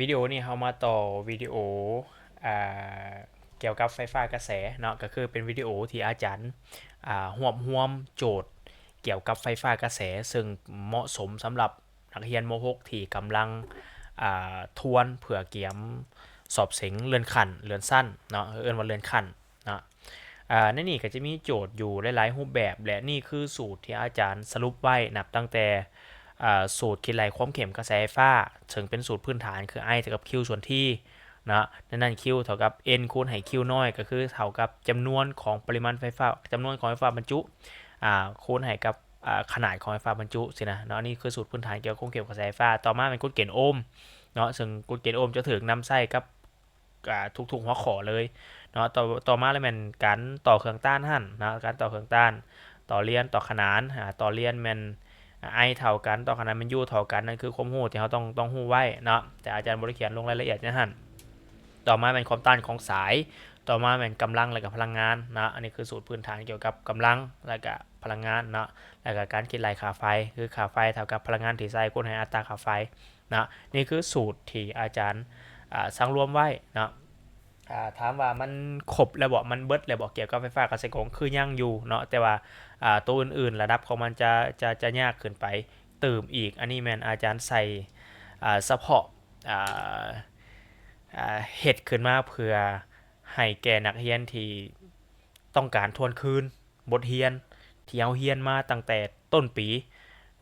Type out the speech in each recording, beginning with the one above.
วิดีโอนี้เขามาต่อวิดีโออ่าเกี่ยวกับไฟฟ้ากระแสเนาะก็คือเป็นวิดีโอที่อาจารย์รวมโจทย์เกี่ยวกับไฟฟ้ากระแสซึ่งเหมาะสมสำหรับนักเรียนม .6 ที่กำลังทวนเผื่อเกียมสอบเสงเรือนขันเรือนสั้นเนาะเอิ้นว่าเรือนขันเนาะในนี่ก็จะมีโจทย์อยู่หลายๆรูปแบบและนี่คือสูตรที่อาจารย์สรุปไว้นับตั้งแต่สูตรคิดไหลความเข็มกระแสไฟฟ้าถึงเป็นสูตรพื้นฐานคือ I เท่ากับ Q ส่วนที่นะนั่น Q เท่ากับ N คูณให้ Q น้อยก็คือเท่ากับจำนวนของปริมาณไฟฟ้าจำนวนของไฟฟ้าบรรจุคูณให้กับขนาดของไฟฟ้าบรรจุสินะเนาะนี่คือสูตรพื้นฐานเกี่ยวกับความเข็มกระแสไฟฟ้าต่อมาเป็นกฎเกณฑ์โอห์มเนาะซึ่งกฎเกณฑ์โอห์มจะถึงนำใช้กับทุกๆหัวข้อเลยเนาะต่อมาเลยแมนการต่อเครื่องต้านหั่นนะการต่อเครื่องต้านต่อเลียนต่อขนานต่อเลียนแมนไอเท่ากันต่อขนานมันยูเท่ากันนั่นคือความรู้ที่เขาต้องรู้ไว้เนาะแต่อาจารย์บริเขียนลงรายละเอียดนะหั่นต่อมาเป็นความต้านของสายต่อมาเป็นกำลังและกับพลังงานนะอันนี้คือสูตรพื้นฐานเกี่ยวกับกำลังและกับพลังงานเนาะและกับการคิดรายค่าไฟคือค่าไฟเท่ากับพลังงานที่ใส่คูณให้อัตราค่าไฟนะนี่คือสูตรที่อาจารย์สร้างรวมไว้นะถามว่ามันครบแล้วบอกมันเบิดแล้วบอกเกี่ยวกับไฟฟ้ากระแสกงคือยังอยู่เนาะแต่ว่าตัวอื่นๆระดับของมันจะยากขึ้นไปเติมอีกอันนี้แมนอาจารย์ใส่เฉพาะเห็ดขึ้นมาเพื่อให้แก่นักเรียนที่ต้องการทวนคืนบทเรียนที่เอาเรียนมาตั้งแต่ต้นปี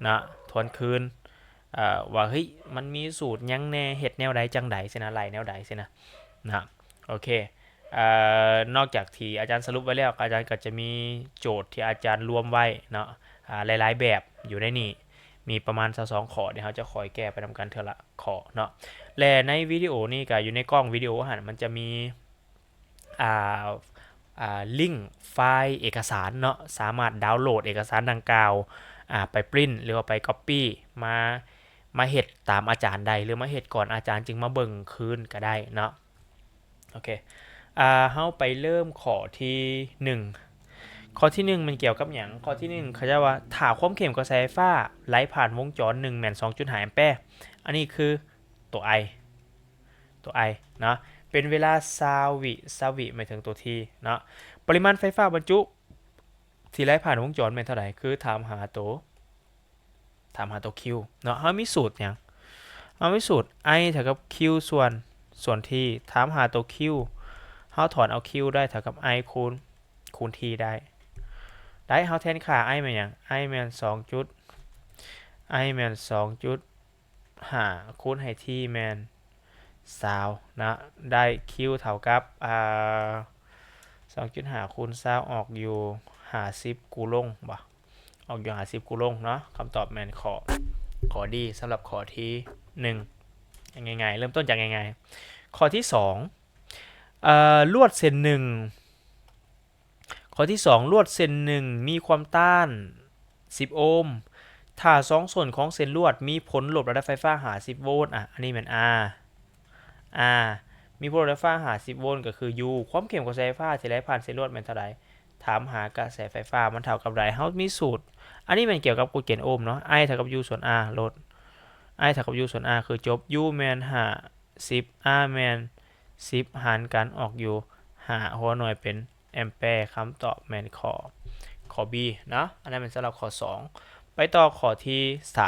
นะทวนคืนว่าเฮ้ยมันมีสูตรยังแน่เห็ดแนวใดจังใดสินะไรแนวใดสินะนะโอเคนอกจากที่อาจารย์สรุปไว้แล้วอาจารย์ก็จะมีโจทย์ที่อาจารย์รวมไว้เนาะหลายๆแบบอยู่ในนี้มีประมาณ22ข้อเดี๋ยวเราจะคอยแก้ไปทำการเทอละข้อเนาะและในวิดีโอนี่ก็อยู่ในกล้องวิดีโอหันมันจะมีอ่าลิงก์ไฟล์เอกสารเนาะสามารถดาวน์โหลดเอกสารดังกล่าวไปปริ้นหรือว่าไปก๊อปปี้มาเห็ดตามอาจารย์ได้หรือมาเห็ดก่อนอาจารย์จึงมาเบิ่งคืนก็ได้เนาะโอเคเฮาไปเริ่มข้อที่1ข้อที่1มันเกี่ยวกับอย่างข้อที่1เขาจะว่าถ้าความเข้มกระแสไฟฟ้าไหลผ่านวงจร1แม่น2.5แอมแปร์อันนี้คือตัว I ตัว I เนาะเป็นเวลา20 วิหมายถึงตัว T เนาะปริมาณไฟฟ้าบรรจุที่ไหลผ่านวงจรเป็นเท่าไหร่คือถามหาตัว Q เนาะเขามีสูตรอย่างเขามีสูตร I เท่ากับ Q ส่วน T ถามหาตัว Q เขาถอนเอา Q ได้เท่ากับ I คูณ T ได้เขาแทนค่า I มาอย่าง I แมน2.5คูณให้ T แมน20นะได้ Q เท่ากับ2.5คูณ20ออกอยู่50กูลงบ่ออกอยู่50กูลงเนาะคำตอบแมนขอดีสำหรับขอที่1ง่ายๆเริ่มต้นจากง่ายๆข้อที่2ลวดเส้นหนึ่งข้อที่2ลวดเส้นหนึ่งมีความต้าน10โอห์มถ้าสองส่วนของเส้นลวดมีผลลบระดับไฟฟ้า50โวลต์อันนี้เป็น R มีผลไฟฟ้า50โวลต์ก็คือ U ความเข้มของกระแสไฟฟ้าที่ไหลผ่านเส้นลวดเป็นเท่าไรถามหากระแสไฟฟ้ามันเท่ากับไรเฮามีสูตรอันนี้มันเกี่ยวกับกฎเกณฑ์โอห์มเนาะ I เท่ากับ U ส่วน R ลด I เท่ากับ U ส่วน R คือจบ U แมน50 R แมน10หารกันออกอยู่5หัวหน่วยเป็นแอมแปร์คำตอบแมนข้อ B เนาะอันนั้นเป็นสำหรับข้อ2ไปต่อข้อที่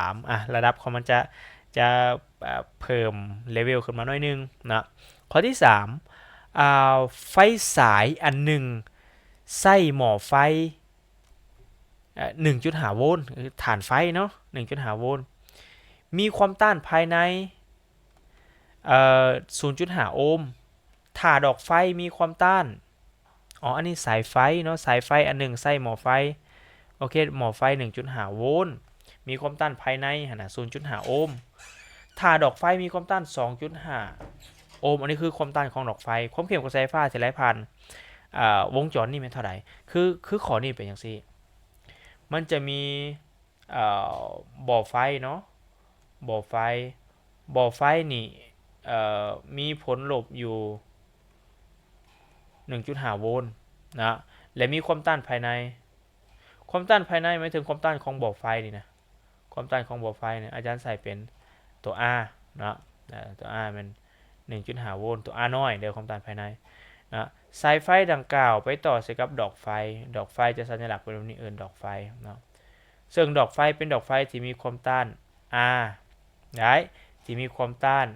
3ระดับของมันจะเพิ่มเลเวลขึ้นมาหน่อยนึงนะข้อที่3ไฟสายอันหนึ่งใส่หม้อไฟ1.5 โวลต์ฐานไฟเนาะ1.5 โวลต์มีความต้านภายใน0.5 โอห์มถ้าดอกไฟมีความต้านอันนี้สายไฟเนาะสายไฟอันหนึ่งใส่หม้อไฟโอเคหม้อไฟ1.5 โวลต์มีความต้านภายใน0.5 โอห์มถ้าดอกไฟมีความต้าน 2.5 โอห์มอันนี้คือความต้านของดอกไฟความเข้มของสายไฟที่ไหลผ่านวงจรนี่เป็นเท่าไหร่คือขอนี่เป็นอย่างซี่มันจะมีบ่อไฟเนาะบ่อไฟนี่มีผลลบอยู่ 1.5 โวลต์นะและมีความต้านภายในหมายถึงความต้านของบ่อไฟนี่นะความต้านของบ่อไฟเนี่ยอาจารย์ใส่เป็นตัว R นะ ตัว R มัน 1.5 โวลต์ตัว R น้อยเดี๋ยวความต้านภายในนะสายไฟดังกล่าวไปต่อใส่กับดอกไฟจะสัญลักษณ์เป็นแบบนี้ดอกไฟเนาะซึ่งดอกไฟเป็นดอกไฟที่มีความต้าน R ได้ที่มีความต้าน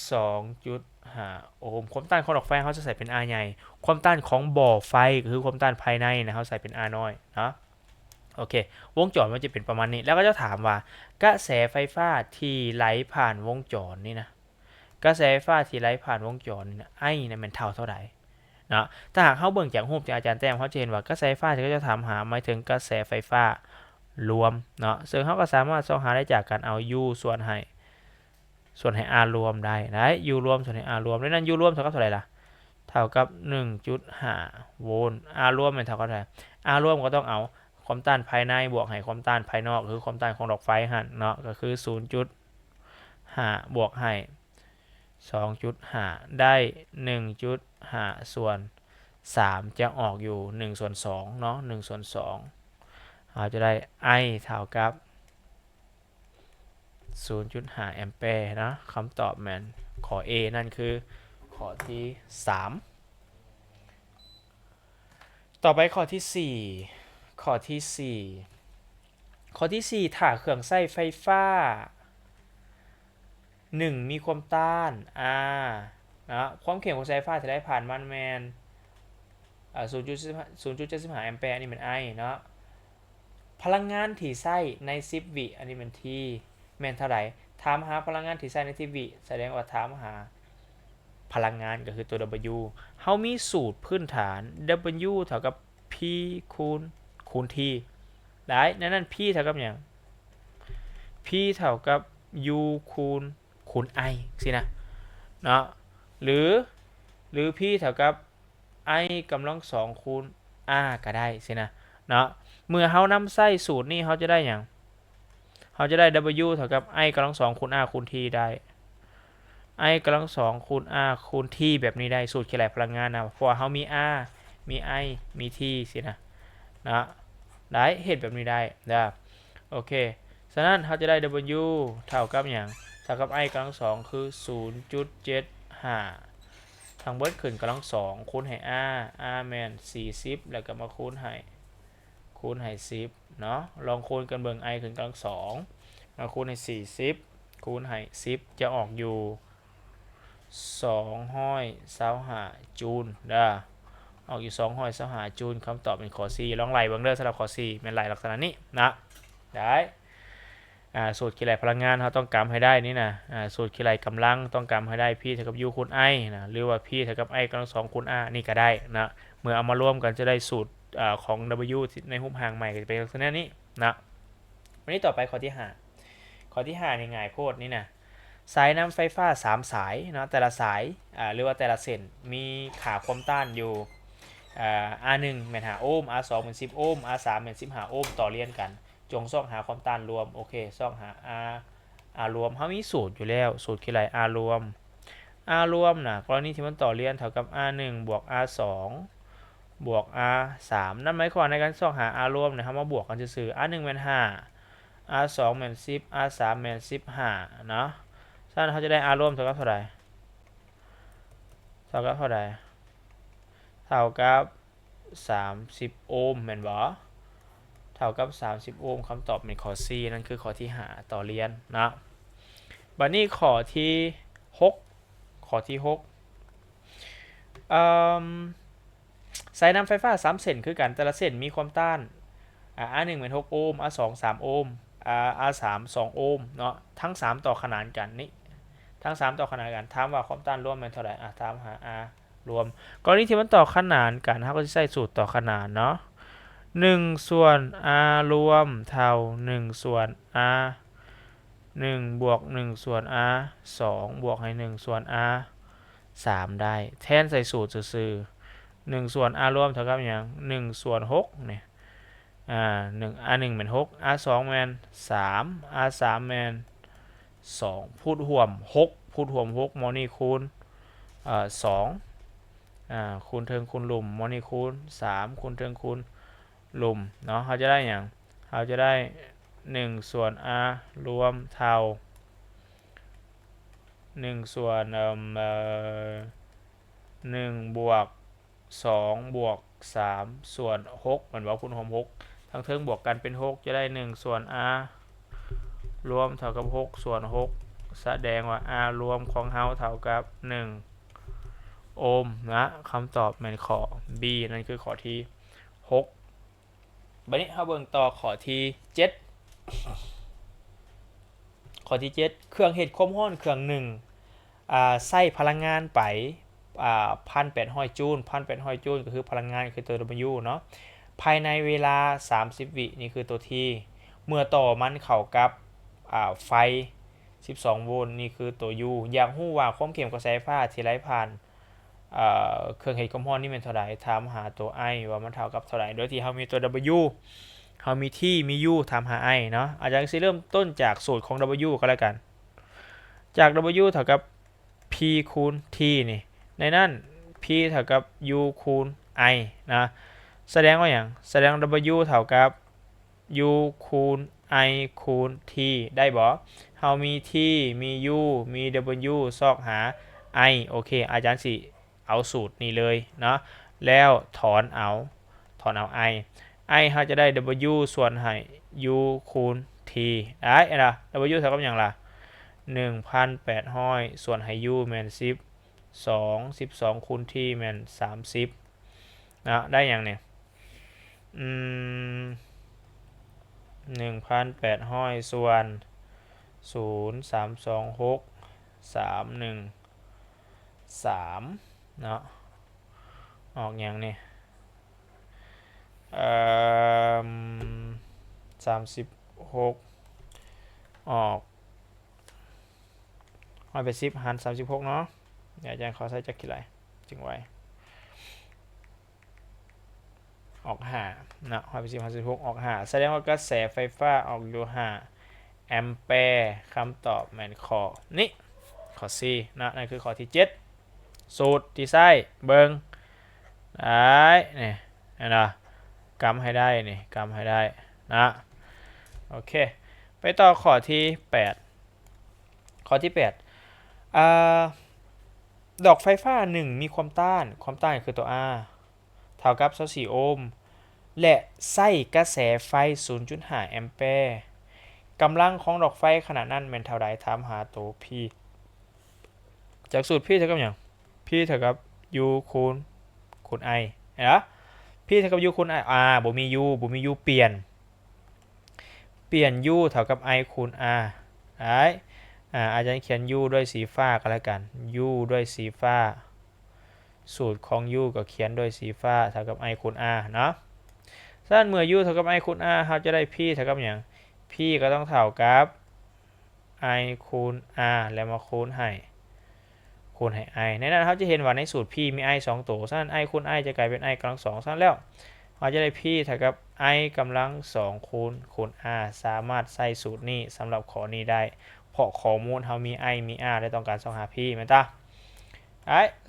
2.5 โอห์มความต้านของดอกไฟเขาจะใส่เป็น R ใหญ่ความต้านของบ่อไฟก็คือความต้านภายในนะเขาใส่เป็น R น้อยเนาะโอเควงจรมันจะเป็นประมาณนี้แล้วก็จะถามว่ากระแสไฟฟ้าที่ไหลผ่านวงจรนี่นะกระแสไฟฟ้าที่ไหลผ่านวงจรนี่นะไอ้เนี่ยมันเท่าไหร่เนาะถ้าหากเขาเบิ่งจากรูปที่อาจารย์แต้มเขาจะเห็นว่ากระแสไฟฟ้าที่เขาจะถามหาหมายถึงกระแสไฟฟ้ารวมเนาะซึ่งเขาก็สามารถส่องหาได้จากการเอา U ส่วนให้ R รวมได้ U รวมส่วนให้ R รวมดังนั้น U รวมเท่ากับเท่าไหร่ล่ะเท่ากับ 1.5 โวลต์ R รวมเป็นเท่ากับเท่าไหร่ R รวมก็ต้องเอาความต้านภายในบวกให้ความต้านภายนอกคือความต้านของดอกไฟหั่นเนาะก็คือ 0.5 บวกให้ 2.5 ได้ 1.5 ส่วน 3 จะออกอยู่ 1 ส่วน 2 เนาะ 1 ส่วน 2เราจะได้ I เท่ากับ 0.5 แอมแปร์นะคำตอบแมนข้อ A นั่นคือข้อที่ 3 ต่อไปข้อที่ 4 ข้อที่ 4 ถ้าเครื่องใช้ไฟฟ้า 1 มีความต้าน R นะความเข้มของสายไฟฟ้าที่ได้ผ่านมันแมน 0.75 แอมแปร์นี่เป็น I เนาะพลังงานที่ใช้ใน 10 วิอันนี้เป็น T แมนเท่าไหร่ถามหาพลังงานที่ใช้ใน 10 วิแสดงว่าถามหาพลังงานก็คือตัว W เฮามีสูตรพื้นฐาน W เท่ากับ P คูณ T ได้นั่น P เท่ากับอย่าง P เท่ากับ U คูณ I สินะเนาะหรือ P เท่ากับ I กำลัง2คูณ R ก็ได้สินะเนาะเมื่อเฮานำใส่สูตรนี้เฮาจะได้อย่างเฮาจะได้ W เท่ากับ I กำลัง2คูณ R คูณ T ได้ I กำลัง2คูณ R คูณ T แบบนี้ได้สูตรเฉลี่ยพลังงานนะเพราะเฮามี R มี I มี T สินะได้เหตุแบบนี้ได้โอเคฉะนั้นเฮาจะได้ W เท่ากับอย่างเท่ากับ I กำลัง2คือ 0.75 ทั้งเบิดขึ้นกำลัง2คูณให้ R แมน40แล้วก็มาคูณให้10เนาะลองคูณกันเบิ่ง I ขึ้นกำลัง2มาคูณให้40คูณให้10จะออกอยู่225จูลออกอยู่225จูลคำตอบเป็นข้อ C ลองไล่เบิ่งเด้อสำหรับข้อ C เป็นไล่ลักษณะนี้นะได้สูตรคิดไล่พลังงานเราต้องกำให้ได้นี่นะสูตรคิดไล่กำลังต้องกำให้ได้ P เท่ากับ U คูณ I นะหรือว่า P เท่ากับ I กำลัง2คูณ R นี่ก็ได้นะเมื่อเอามารวมกันจะได้สูตรของ W ในรูปหางใหม่ก็จะเป็นลักษณะนี้นะวันนี้ต่อไปข้อที่5นี่ง่ายโพดนี่นะสายน้ำไฟฟ้า3สายเนาะแต่ละสายหรือว่าแต่ละเส้นมีค่าความต้านอยู่R1 แม่น5โอห์ม R2 เป็น10โอห์ม R3 เป็น15โอห์มต่อเรียนกันจงซ่องหาความต้านรวมโอเคซ่องหา R รวมเขามีสูตรอยู่แล้วสูตรคืออะไร R รวมนะกรณีที่มันต่อเรียนเท่ากับ R1 บวก R2 บวก R3 นั่นหมายความในการซ่องหา R รวมนะครับมาบวกกันซื่อๆ R1 แม่น5 R2 แม่น10 R3 แม่น15เนาะฉะนั้นเขาจะได้ R รวมเท่ากับเท่าไหร่เท่ากับ30โอห์มแม่นบ่เท่ากับ30โอห์มคำตอบเป็นข้อ C นั่นคือข้อที่5ต่อเรียนนะบัดนี้ข้อที่6สายน้ำไฟฟ้า3เส้นคือกันแต่ละเส้นมีความต้านR1 เป็น6โอห์ม R2 3โอห์มR3 2โอห์มเนาะทั้ง3ต่อขนานกันนี่ทั้ง3ต่อขนานกันถามว่าความต้านรวมเป็นเท่าไหร่ถามหา R รวมกรณีที่มันต่อขนานกันเราก็จะใช้สูตรต่อขนานเนาะ1ส่วน R รวมเท่า1ส่วน R 1บวก1ส่วน R 2บวกให้1ส่วน R 3ได้แทนใส่สูตรซื่อ1ส่วน R รวมเท่ากับอย่าง1ส่วน6เนี่ย1 R1 เป็น6 R2 แมน3 R3 แมน2พูดห่วม6มอนี่คูณ2คูณเทิงคูณหลุมมอนี่คูณ3คูณเทิงคูณหลุมเนาะเขาจะได้อย่างเขาจะได้1ส่วน R รวมเท่า 1ส่วน1บวก2บวก3ส่วน6เหมือนว่าคูณ6ทั้งเทิงบวกกันเป็น6จะได้1ส่วน r รวมเท่ากับ6ส่วน6แสดงว่า r รวมของเฮาเท่ากับ1โอห์มนะคำตอบเป็นข้อ B นั่นคือข้อที่6บัดนี้เฮาเบิ่งต่อข้อที่7ข้อที่7เครื่องเฮ็ดความร้อนเครื่องหนึ่งใช้พลังงานไป1,800 จูล1,800 จูลก็คือพลังงานคือตัว W เนาะภายในเวลา30 วินี่คือตัว T เมื่อต่อมันเข้ากับไฟ12โวลต์นี่คือตัว U อยากรู้ว่าความเข้มกระแสไฟฟ้าที่ไหลผ่านเครื่องเฮ็ดความร้อนนี่เป็นเท่าใดถามหาตัว I ว่ามันเท่ากับเท่าใดโดยที่เฮามีตัว W เฮามี T มี U ถามหา I เนาะอาจารย์สิเริ่มต้นจากสูตรของ W ก็แล้วกันจาก W เท่ากับ P คูณ T นี่ในนั้น P เท่ากับ U คูณ I นะแสดงว่าอย่างแสดง W เท่ากับ U คูณ I คูณ T ได้บ่เฮามี T มี U มี W ซอกหา I โอเคอาจารย์สิเอาสูตรนี้เลยเนาะแล้วถอนเอา I เฮาจะได้ W ส่วนให้ U คูณ T ได้นะ W เท่ากับอย่างล่ะ1,800ส่วนให้ U แม่น12คูณ T แม่น30นะได้อย่างเนี่ย1,800ส่วน0326 313เนาะออกอย่างนี่36ออก110หาร36เนาะเดี๋ยวอาจารย์ขอใส่จักรกี่ไรจึงไว้ออก5นะ110หาร36ออก5แสดงว่ากระแสไฟฟ้าออกอยู่5แอมแปร์คำตอบแมนข้อนี้ข้อ C นะนั่นคือข้อที่7สูตรที่ใส่เบิงได้นี่นะกำให้ได้นี่กำให้ได้นะโอเคไปต่อข้อที่8ข้อที่8ดอกไฟฟ้า1มีความต้านคือตัว R เท่ากับ24โอห์มและใช้กระแสไฟ 0.5 แอมแปร์กำลังของดอกไฟขนาดนั้นเป็นเท่าใดถามหาตัว P จากสูตร P เท่ากับอย่าง P เท่ากับ U คูณ I เห็นปะ P เท่ากับ U คูณ I บ่มี U เปลี่ยน U เท่ากับ I คูณ R ได้อาจารย์เขียน U ด้วยสีฟ้าก็แล้วกัน U ด้วยสีฟ้าสูตรของ U ก็เขียนด้วยสีฟ้าเท่ากับ I คูณ R เนาะฉะนั้นเมื่อ U เท่ากับ I คูณ R เราจะได้ P เท่ากับอย่าง P ก็ต้องเท่ากับ I คูณ R แล้วมาคูณให้ I ในนั้นเราจะเห็นว่าในสูตร P มี I 2 ตัวฉะนั้น I คูณ I จะกลายเป็น I กำลัง2ฉะนั้นแล้วเราจะได้ P เท่ากับ I กำลัง2คูณ R สามารถใส่สูตรนี้สำหรับข้อนี้ได้เพราะข้อมูลเรามี I มี R และต้องการหา P แม่นตา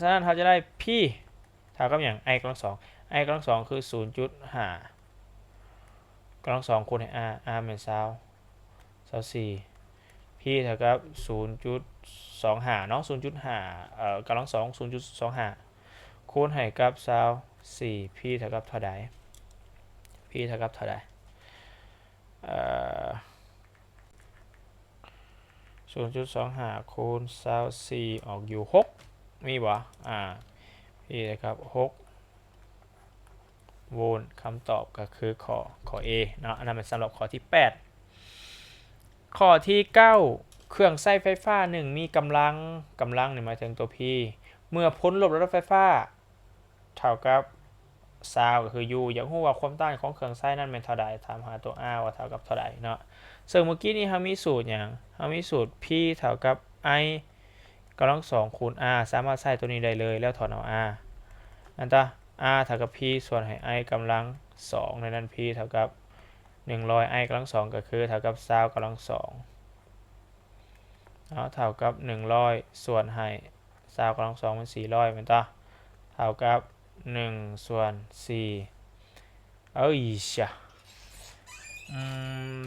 ฉะนั้นเราจะได้ P เท่ากับอย่าง I กำลัง2 I กำลัง2คือ 0.5 กำลัง2คูณให้ R เป็น24 P เท่ากับ 0.25 เนาะ 0.5 กำลัง2 0.25 คูณให้กับ24 P เท่ากับเท่าใด P เท่ากับเท่าใด0.25 คูณ24ออกอยู่6มีบ่P เท่ากับ6โวลต์คำตอบก็คือข้อ A เนาะอันนั้นเป็นสำหรับข้อที่8ข้อที่9เครื่องใช้ไฟฟ้า1มีกำลังนี่หมายถึงตัว P เมื่อพ้นลบระดับไฟฟ้าเท่ากับซาวก็คือ U อยากรู้ว่าความต้านของเครื่องใช้นั้นเป็นเท่าใดถามหาตัว R ว่าเท่ากับเท่าใดเนาะซึ่งเมื่อกี้นี้เรามีสูตรอย่างเรามีสูตร P เท่ากับ I กำลัง2คูณ R สามารถใส่ตัวนี้ได้เลยแล้วถอนเอา R นั่นตา R เท่ากับ P ส่วนให้ I กำลัง2ในนั้น P เท่ากับ100 I กำลัง2ก็คือเท่ากับ20กำลัง2เท่ากับ100ส่วนให้20กำลัง2เป็น400เป็นต้าเท่ากับ1ส่วน4ชะ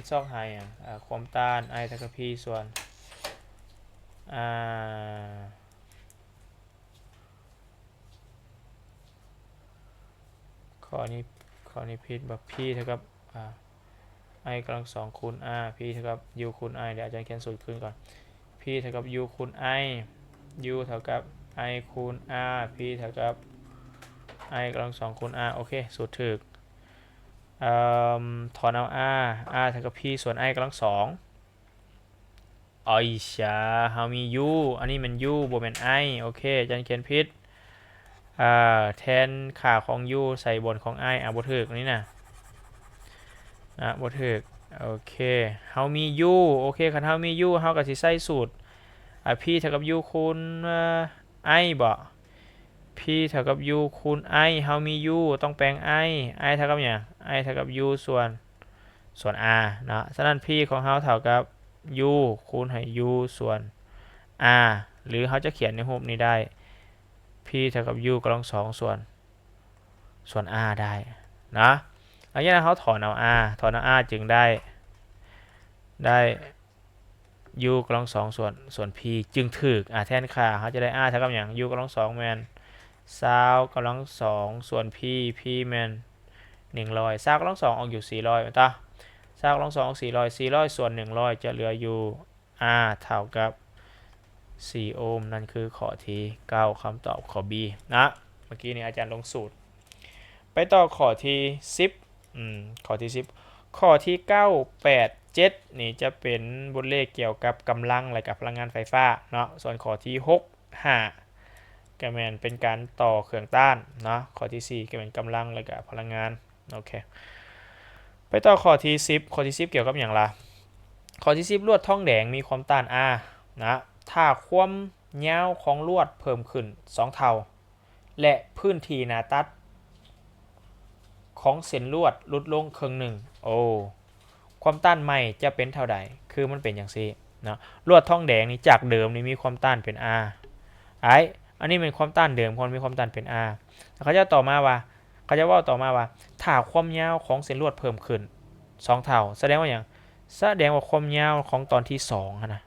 ซอกหาอย่างความต้าน I เท่ากับ P ส่วน อ่าข้อนี้ผิดแบบ p เท่ากับi กำลังสองคูณ r p เท่ากับ u คูณ i เดี๋ยวอาจารย์เขียนสูตรขึ้นก่อน p เท่ากับ u คูณ i u เท่ากับ i คูณ r p เท่ากับ i กำลังสองคูณ r โอเคสูตรถึกถอนเอา r เท่ากับ p ส่วน i กำลังสองอ๋อยชาเฮามี u อันนี้มัน u บ่แม่น i โอเคอาจารย์เขียนผิดแทนค่าของ u ใส่บนของ i บ่ถึกนี่นะบ่ถึกโอเคเฮามี u โอเคคันเฮามี u เฮาก็สิใส่สูตรp เท่ากับ u คูณ i บ่ p เท่ากับ u คูณ i เฮามี u ต้องแปลง i เท่ากับหยัง i เท่ากับ u ส่วนr เนาะฉะนั้น p ของเฮาเท่ากับ u คูณให้ u ส่วน r หรือเขาจะเขียนในรูปนี้ได้ p เท่ากับ u กำลังสองส่วนr ได้นะอันนี้นะเขาถอนเอา r จึงได้ u กำลังสองส่วน p จึงถึกแทนค่าเขาจะได้ r เท่ากับอย่าง u กำลังสองแมน20กำลังสองส่วน p แมน10020กำลังสองออกอยู่400ตา20กำลังสองออก400ส่วน100จะเหลืออยู่ r เท่ากับ4โอห์มนั่นคือข้อที่9คำตอบข้อ B นะเมื่อกี้นี้อาจารย์ลงสูตรไปต่อข้อที่10ข้อที่10ข้อที่9 8 7นี่จะเป็นบทเลขเกี่ยวกับกำลังและกับพลังงานไฟฟ้าเนาะส่วนข้อที่6 5ก็แม่นเป็นการต่อเครื่องต้านเนาะข้อที่4ก็เป็นกำลังและกับพลังงานโอเคไปต่อข้อที่10ข้อที่10เกี่ยวกับอย่างไรข้อที่10ลวดทองแดงมีความต้าน R นะถ้าความยาวของลวดเพิ่มขึ้น2เท่าและพื้นที่หน้าตัดของเส้นลวดลดลงครึ่งหนึ่งโอ้ความต้านใหม่จะเป็นเท่าใดคือมันเป็นอย่างซี่นะลวดทองแดงนี่จากเดิมนี่มีความต้านเป็น R อันนี้เป็นความต้านเดิมคนมีความต้านเป็น R เขาจะว่าต่อมาว่าถ้าความยาวของเส้นลวดเพิ่มขึ้น2เท่าแสดงว่าอย่างแสดงว่าความยาวของตอนที่2นะ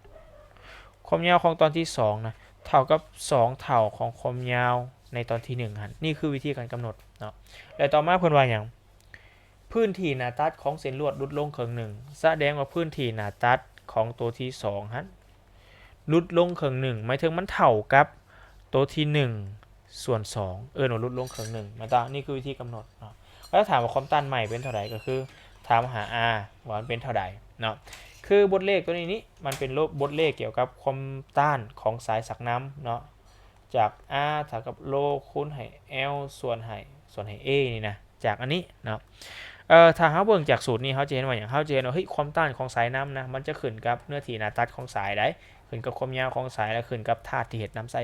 ความยาวของตอนที่2นะเท่ากับ2เท่าของความยาวในตอนที่1ฮะนี่คือวิธีการกำหนดเนาะและต่อมาเพิ่นว่าอย่างพื้นที่หน้าตัดของเส้นลวดลดลงครึ่งหนึ่งแสดงว่าพื้นที่หน้าตัดของตัวที่2ฮะลดลงครึ่งหนึ่งหมายถึงมันเท่ากับตัวที่1ส่วน2ลดลงครึ่งหนึ่งมาตานี่คือวิธีกำหนดเนาะแล้วถามว่าความต้านใหม่เป็นเท่าไหร่ก็คือถามหา R ว่ามันเป็นเท่าไหร่เนาะคือบทเลขตัวนี้มันเป็นบทเลขเกี่ยวกับความต้านของสายสักน้ำเนาะจาก R เท่ากับโลคูณให้ L ส่วนให้ A นี่นะจากอันนี้เนาะถ้าเขาเบิ่งจากสูตรนี้เขาจะเห็นว่าอย่างเขาจะเห็นว่าเฮ้ยความต้านของสายน้ำนะมันจะขึ้นกับเนื้อที่หน้าตัดของสายได้ขึ้นกับความยาวของสายและขึ้นกับธาตุที่เห็ดน้ำไส้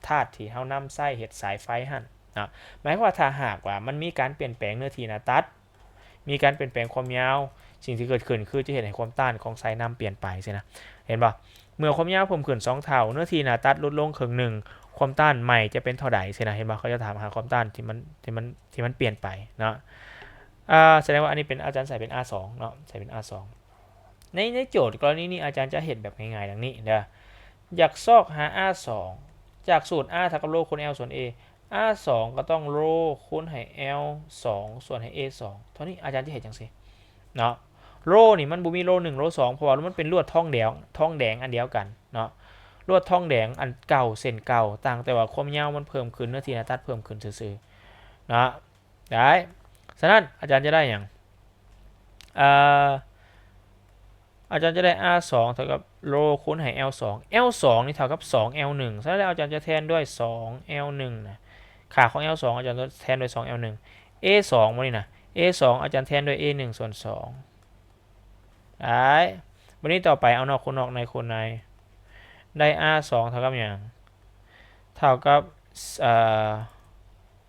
ธาตุที่เขานำไส้เห็ดสายไฟหั่นนะหมายความว่าถ้าหากว่ามันมีการเปลี่ยนแปลงเนื้อที่หน้าตัดมีการเปลี่ยนแปลงความยาวสิ่งที่เกิดขึ้นคือจะเห็นให้ความต้านของสายน้ำเปลี่ยนไปใช่นะเห็นป่ะเมื่อความยาวเพิ่มขึ้น2เท่าเนื้อที่หน้าตัดลดลงครึ่งหนึ่งความต้านใหม่จะเป็นเท่าใดใช่นะเห็นป่ะเขาจะถามหาความต้านที่มันเปลี่ยนไปเนาะแสดงว่าอันนี้เป็นอาจารย์ใส่เป็น R2 เนาะใส่เป็น R2 ในโจทย์กรณีนี้อาจารย์จะเห็นแบบง่ายๆดังนี้เด้ออยากซอกหา R2 จากสูตร R เท่ากับโลคูณ L ส่วน A R2 ก็ต้องโลคูณให้ L 2ส่วนให้ A 2เท่านี้อาจารย์จะเห็นจังสิเนาะโลนี่มันบ่มีโล1โล2เพราะว่ามันเป็นลวดทองแดงอันเดียวกันเนาะลวดทองแดงอันเก่าเส้นเก่าต่างแต่ว่าความยาวมันเพิ่มขึ้นเนื้อที่หน้าตัดเพิ่มขึ้นซื่อๆนะได้ฉะนั้นอาจารย์จะได้อย่างอาจารย์จะได้ R2 เท่ากับโลคูณให้ L2 L2 นี่เท่ากับ 2L1 ฉะนั้นอาจารย์จะแทนด้วย 2L1 นะค่าของ L2 อาจารย์จะแทนด้วย 2L1 A2 มานี่นะ A2 อาจารย์แทนด้วย A1 ส่วน2ได้วันนี้ต่อไปเอานอกคูณนอกในคูณในได้ R2 เท่ากับอย่างเท่ากับ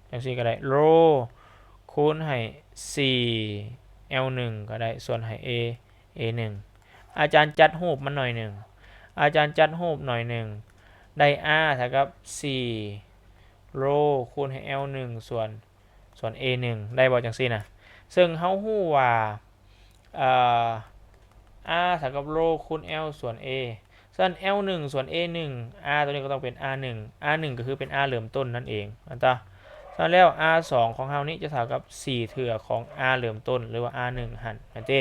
อย่างนี้ก็ได้โลคูณให้ 4L1 ก็ได้ส่วนให้ A1 อาจารย์จัดรูปมันหน่อยหนึ่งอาจารย์จัดรูปหน่อยหนึ่งได้ R เท่ากับ4โลคูณให้ L1 ส่วน A1 ได้บอกจังซี่นะซึ่งเขาฮู้ว่าR เท่ากับโลคูณ L ส่วน A ส่วน L1 ส่วน A1 R ตัวนี้ก็ต้องเป็น R1 R1 ก็คือเป็น R เริ่มต้นนั่นเองนะจ๊ะส่วนแล้ว R2 ของเรานี้จะเท่ากับ4เทื่อของ R เริ่มต้นหรือว่า R1 หันนะเจ้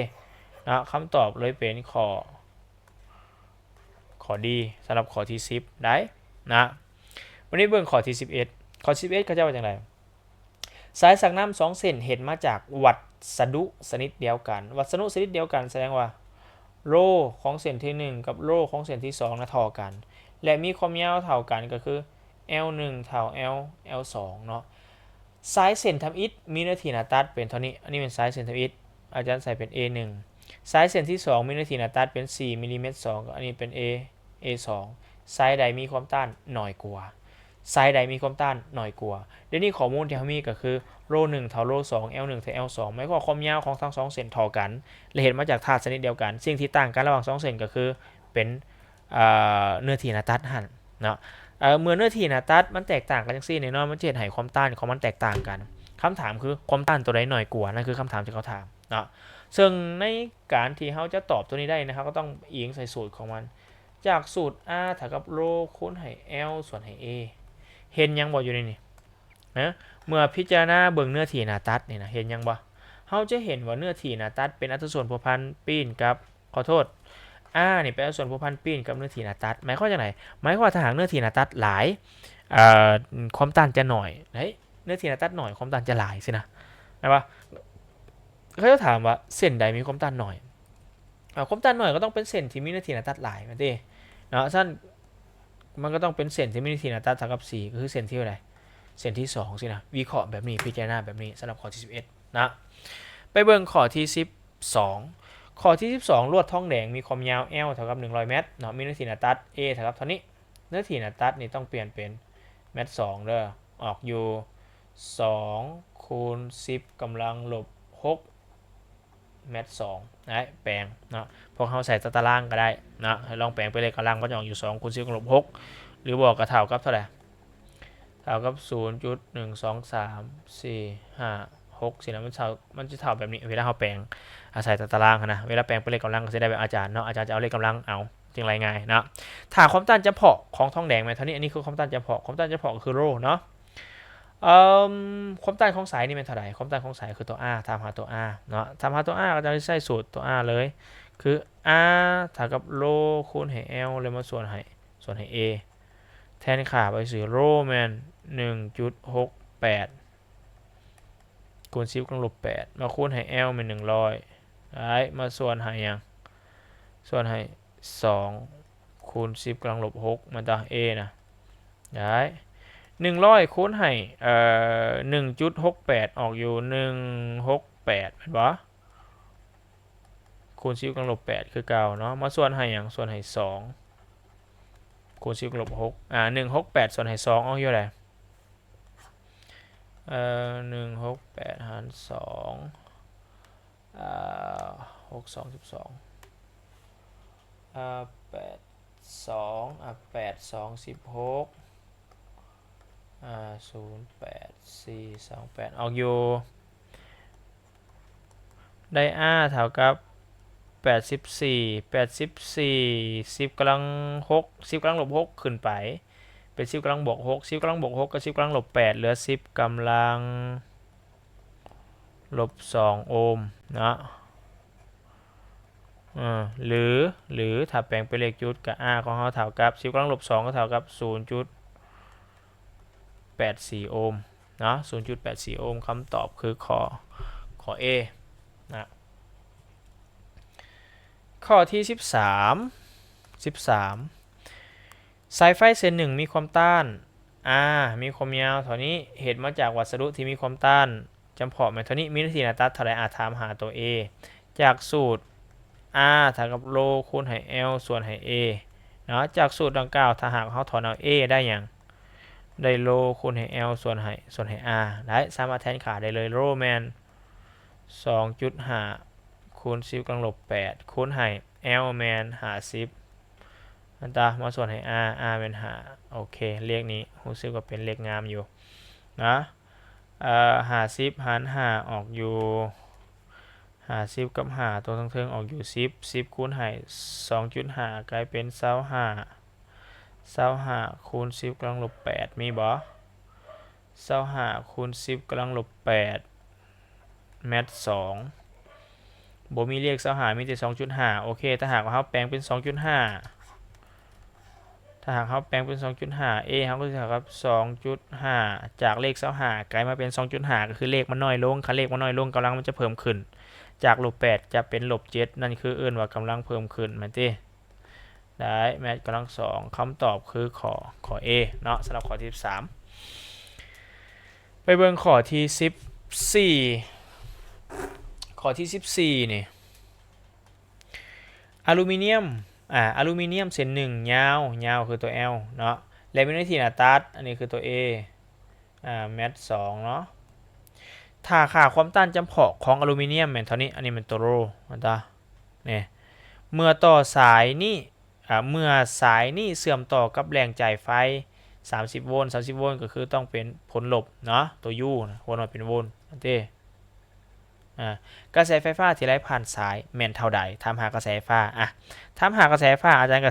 นะคำตอบเลยเป็นข้อดีสำหรับข้อที่10ได้นะวันนี้เบิ่งข้อที่11ข้อ11เขาจะว่าอย่างไรสายสักน้ำ2เส้นเห็นมาจากวัสดุชนิดเดียวกันวัสดุชนิดเดียวกันแสดงว่าโร่ของเส้นที่1กับโร่ของเส้นที่2นะเท่ากันและมีความยาวเท่ากันก็คือ L1 เท่า L2 เนาะสายเส้นทำอิฐมีเนื้อที่หน้าตัดเป็นเท่านี้อันนี้เป็นสายเส้นทำอิฐอาจารย์ใส่เป็น A1 สายเส้นที่2มีเนื้อที่หน้าตัดเป็น4มิลลิเมตร2อันนี้เป็น A2 สายใดมีความต้านน้อยกว่าสายใดมีความต้านน้อยกว่าเดี๋ยวนี้ข้อมูลที่เขามีก็คือโร่1เท่าโร่2 L1 เท่า L2 หมายความว่าความยาวของทั้ง2เส้นเท่ากันและเห็นมาจากธาตุชนิดเดียวกันสิ่งที่ต่างกันระหว่าง2เส้นก็คือเป็นเนื้อที่หน้าตัดหั่นเนาะเมื่อเนื้อที่หน้าตัดมันแตกต่างกันจังซี่แน่นอนมันจะเห็นให้ความต้านของมันแตกต่างกันคำถามคือความต้านตัวใดน้อยกว่านั่นคือคำถามที่เขาถามเนาะซึ่งในการที่เขาจะตอบตัวนี้ได้นะครับก็ต้องอิงใส่สูตรของมันจากสูตร R เท่ากับโรคูณให้ L ส่วนให้ A เห็นยังบ่อยู่ในนี้นะเมื่อพิจารณาเบิ่งเนื้อที่หน้าตัดนี่นะเห็นยังบ่เขาจะเห็นว่าเนื้อที่หน้าตัดเป็นอัตราส่วนพัวพันปีนกับขอโทษ R นี่เป็นอัตราส่วนพัวพันปีนกับเนื้อที่หน้าตัดหมายความว่าไงหมายความว่าถ้าหากเนื้อที่หน้าตัดหลายความต้านจะหน่อยเนื้อที่หน้าตัดหน่อยความต้านจะหลายสินะว่าเขาจะถามว่าเส้นใดมีความต้านหน่อยความต้านหน่อยก็ต้องเป็นเส้นที่มีเนื้อที่หน้าตัดหลายมาดิเนาะสั้นมันก็ต้องเป็นเส้นที่มีเนื้อที่หน้าตัดเท่ากับ4ก็คือเส้นที่เท่าไหร่เส้นที่2สินะวิเคราะห์แบบนี้พิจารณาแบบนี้สำหรับข้อที่11นะไปเบิ่งข้อที่12ข้อที่12ลวดทองแดงมีความยาว L เท่ากับ100เมตรเนาะมีเนื้อที่หน้าตัด A เท่ากับเท่านี้เนื้อที่หน้าตัดนี่ต้องเปลี่ยนเป็นเมตร2เด้อออกอยู่2คูณ10กำลังลบ6เมตร2นะแปลงเนาะพวกเขาใส่ตารางก็ได้นะลองแปลงไปเลยกำลังก็จะออกอยู่2คูณ10กำลังลบ6หรือบอกกระเท่ากับเท่าไหร่เท่ากับ 0.12345 สินะมันจะเท่าแบบนี้เวลาเขาแปลงอาศัยตารางนะเวลาแปลงไปเลขกำลังก็จะได้แบบอาจารย์เนาะอาจารย์จะเอาเลขกำลังเอาจึงไรง่ายนะถ้าความต้านจำเพาะของทองแดงไหมเท่านี้อันนี้คือความต้านจำเพาะความต้านจำเพาะคือโรเนาะความต้านของสายนี่เป็นเท่าไหร่ความต้านของสายคือตัว R ตามหาตัว R เนาะตามหาตัว R ก็จะใช้สูตรตัว R เลยคือ R เท่ากับโรคูณให้ L เลยมาส่วนให้ A แทนค่าไปสื่อโรแมน 1.68 คูณ10กำลังลบ8มาคูณให้ L เป็น100ได้มาส่วนให้ยังส่วนให้2คูณ10กำลังลบ6มันต่อ A นะได้100คูณให้1.68 ออกอยู่168เป็นปะคูณ10กำลังลบ8คือเก่าเนาะมาส่วนให้ยังส่วนให้2คูณ10กำลังลบ6168ส่วนให้2ออกอยู่อะไร168หาร26 2 128 2 1608428ออกอยู่ได้ R เท่ากับ84 10กำลัง6 10กำลังลบ6ขึ้นไปเป็น10กำลังบวก6 10กำลังบวก6กับ10กำลังลบ8เหลือ10กำลังลบ2โอห์มนะหรือถ้าแปลงเป็นเลขจุดกับ R ของเขาเท่ากับ10กำลังลบ2ก็เท่ากับ 0.84 โอห์มนะ 0.84 โอห์มคำตอบคือข้อ A นะข้อที่13สายไฟเส้นหนึ่งมีความต้าน R มีความยาวเท่านี้เหตุมาจากวัสดุที่มีความต้านจำเพาะเท่านี้มีหน้าที่หน้าตัดเท่าไรถามหาตัว A จากสูตร R เท่ากับโลคูณให้ L ส่วนให้ A เนาะจากสูตรดังกล่าวถ้าหากเขาถอนเอา A ได้อย่างได้โลคูณให้ L ส่วนให้ R ได้สามารถแทนค่าได้เลยโลแมน 2.5 คูณ10กำลังลบ8คูณให้ L แมน50มันตามาส่วนให้ R เป็น5โอเคเลขนี้รู้สึกว่าเป็นเลขงามอยู่นะ50หาร5ออกอยู่ 50กับ5ตัวทั้งเทิงออกอยู่10คูณให้ 2.5 กลายเป็น25คูณ10กำลังลบ8มีบ่25คูณ10กำลังลบ8แมท2บ่มีเลข25มีแต่ 2.5 โอเคถ้าหากว่าเราแปลงเป็น 2.5 ถ้าหากเราแปลงเป็น 2.5 a เราก็จะเท่ากับ 2.5 จากเลข25กลายมาเป็น 2.5 ก็คือเลขมันน้อยลงคันเลขมันน้อยลงกำลังมันจะเพิ่มขึ้นจากลบ8จะเป็นลบ7นั่นคือเอิ้นว่ากำลังเพิ่มขึ้นแม่นติได้แมทกำลัง2คำตอบคือข้อ A เนาะสำหรับข้อที่13ไปเบิ่งข้อที่14ข้อที่14นี่อลูมิเนียมอลูมิเนียมเส้น1ยาวคือตัว L เนาะและมีหน้าที่หน้าตัดอันนี้คือตัว A แมท2เนาะถ้าค่าความต้านจำเพาะของอลูมิเนียมแม่นเท่านี้อันนี้เป็นตัวโรมันตานี่เมื่อต่อสายนี้เมื่อสายนี้เสื่อมต่อกับแรงจ่ายไฟ30โวลต์30โวลต์ก็คือต้องเป็นผลลบเนาะตัว U นะวนมาเป็นโวลต์นั่นเด้กระแสไฟฟ้าที่ไหลผ่านสายแม่นเท่าใดถามหากระแสไฟฟ้าถามหากระแสไฟฟ้าอาจารย์ก็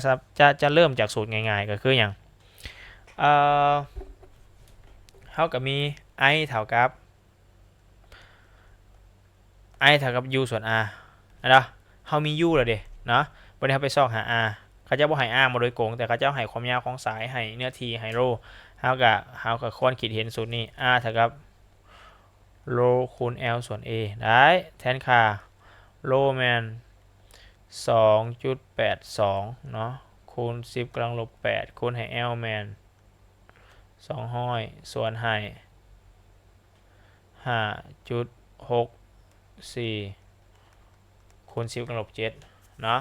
จะเริ่มจากสูตรง่ายๆก็คืออย่างเท่ากับมี I เท่ากับ U ส่วน R นะเฮามี U แล้วเด้เนาะบ่ได้เฮาไปซอกหา R เขาจะบ่ให้ R มาโดยโกงแต่เขาจะให้ความยาวของสายให้เนื้อที่ให้โรเฮาก็ควรคิดเห็นสูตรนี้ R เท่ากับโรคูณ L ส่วน A ได้แทนค่าโรแมน 2.82 เนาะคูณ10กำลังลบ8คูณให้ L แมน200ส่วนให้ 5.64 คูณ10กำลังลบ7เนาะ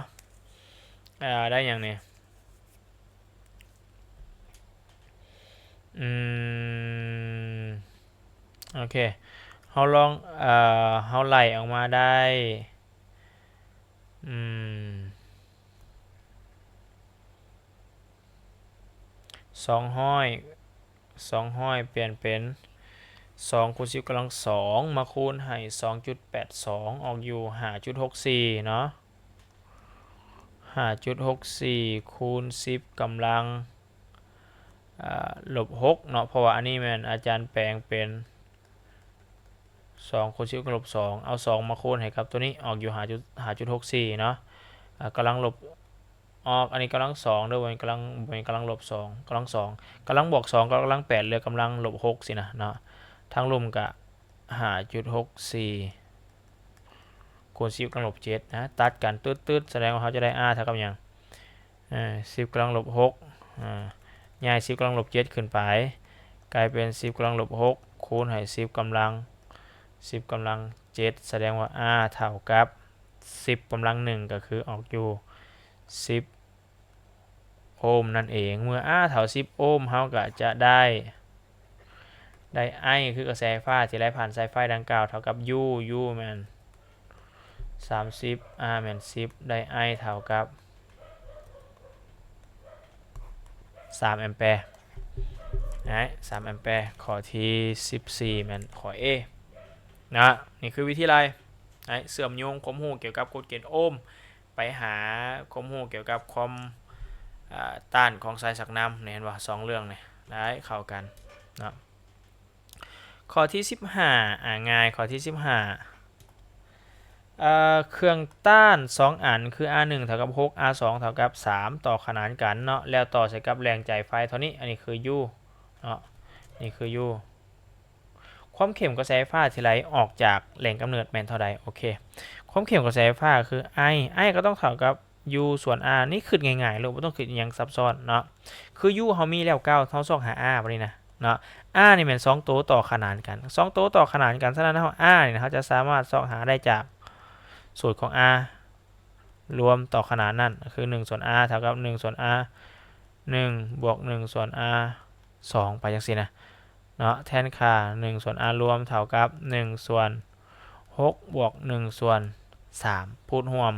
ได้อย่างนี้โอเคเราลองเราไล่ออกมาได้200เปลี่ยนเป็น2คูณ10กำลัง2มาคูณให้ 2.82 ออกอยู่ 5.64 เนาะ 5.64 คูณ10กำลังลบ6เนาะเพราะว่าอันนี้มันอาจารย์แปลงเป็น2คูณ10กำลังลบ2เอา2มาคูณให้กับตัวนี้ออกอยู่ 5.64 เนาะกำลังลบออกอันนี้กำลัง2ด้วยกำลังลบ2กำลัง2กำลังบวก2กำลัง8เหลือกำลังลบ6สินะเนาะทั้งรวมกับ 5.64 คูณ10กำลังลบ7นะตัดกันตืดๆแสดงว่าเขาจะได้ r เท่ากับอย่าง10กำลังลบ6ย้าย10กำลังลบ7ขึ้นไปกลายเป็น10กำลังลบ6คูณให้10กำลัง7แสดงว่า r เท่ากับ10กำลัง1ก็คือออกอยู่10โอห์มนั่นเองเมื่อ r เท่า10โอห์มเขาก็จะได้ I คือกระแสไฟฟ้าที่ไหลผ่านสายไฟดังกล่าวเท่ากับ U แมน30 R แมน10ได้ I เท่ากับ3แอมแปร์นะ3แอมแปร์ข้อที่14แมนข้อ A นะนี่คือวิธีไรเสื่อมโยงความรู้เกี่ยวกับกฎเกณฑ์โอห์มไปหาความรู้เกี่ยวกับความต้านของสายสักน้ำเห็นว่า2เรื่องเนี่ยได้เข้ากันนะข้อที่15ง่ายข้อที่15เครื่องต้าน2อันคือ R1 เท่ากับ6 R2 เท่ากับ3ต่อขนานกันเนาะแล้วต่อใส่กับแรงจ่ายไฟเท่านี้อันนี้คือ U เนาะนี่คือ U ความเข้มกระแสไฟฟ้าที่ไหลออกจากแหล่งกำเนิดแมนเท่าใดโอเคความเข้มกระแสไฟฟ้าคือ I ก็ต้องเท่ากับ U ส่วน R นี่คือง่ายๆเลยไม่ต้องคิดอย่างซับซ้อนเนาะคือ U เขามีแล้ว9เท่า2หา R บ่นี้นะเนาะ R นี่เป็น2ตัวต่อขนานกัน2ตัวต่อขนานกันฉะนั้น R นี่เขาจะสามารถซอกหาได้จากสูตรของ R รวมต่อขนานนั่นคือ1ส่วน R เท่ากับ1ส่วน R 1บวก1ส่วน R 2ไปจังซี่นะเนาะแทนค่า1ส่วน R รวมเท่ากับ1ส่วน6บวก1ส่วน3พูดรวม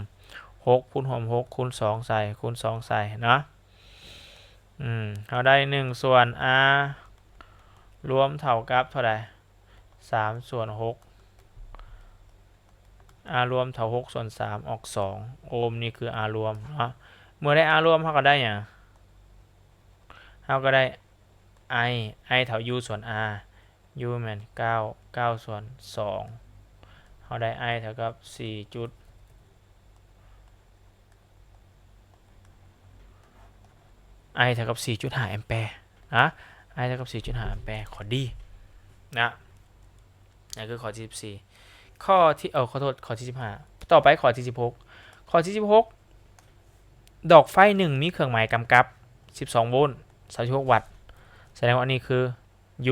6พูดรวม6คูณ2ใส่คูณ2ใส่เนาะเราได้1ส่วน R รวมเท่ากับเท่าไหร่3ส่วน6 R รวมเท่า6ส่วน3ออก2โอห์มนี่คือ R รวมเนาะเมื่อได้ R รวมเราก็ได้อย่างเราก็ได้ I เท่า U ส่วน R U แม่น9ส่วน2เราได้ I เท่ากับ4จุดI เท่ากับ 4.5 แอมแปร์นะ I เท่ากับ 4.5 แอมแปร์ข้อดีนะนั่นคือข้อที่14ข้อที่ขอโทษข้อที่15ต่อไปข้อที่16ข้อที่16ดอกไฟ1มีเครื่องหมายกำกับ12โวลต์36วัตต์แสดงว่าอันนี้คือ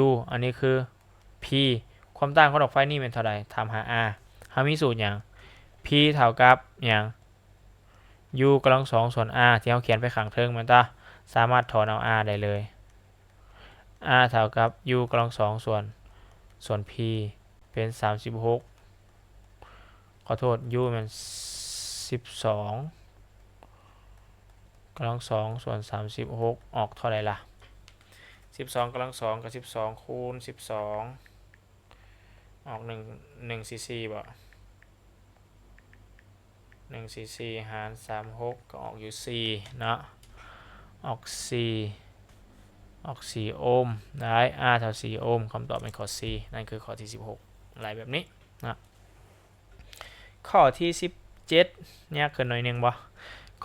U อันนี้คือ P ความต้านของดอกไฟนี่เป็นเท่าใดถามหา R เรามีสูตรอย่าง P เท่ากับอย่าง U กำลัง2ส่วน R ที่เราเขียนไปข้างเทิงมันตาสามารถถอนเอา R ได้เลย R เท่ากับ U กำลัง2ส่วน P เป็น36ขอโทษ U มัน12กำลัง2ส่วน36ออกเท่าไหร่ล่ะ12กำลัง2กับ12คูณ12ออก144บ่144หาร36ก็ออกอยู่4เนาะออก4โอห์มได้ R เท่า4โอห์มคำตอบเป็นข้อ C นั่นคือข้อที่16อะไรแบบนี้นะข้อที่17เนี่ยขึ้นหน่อยนึงบ่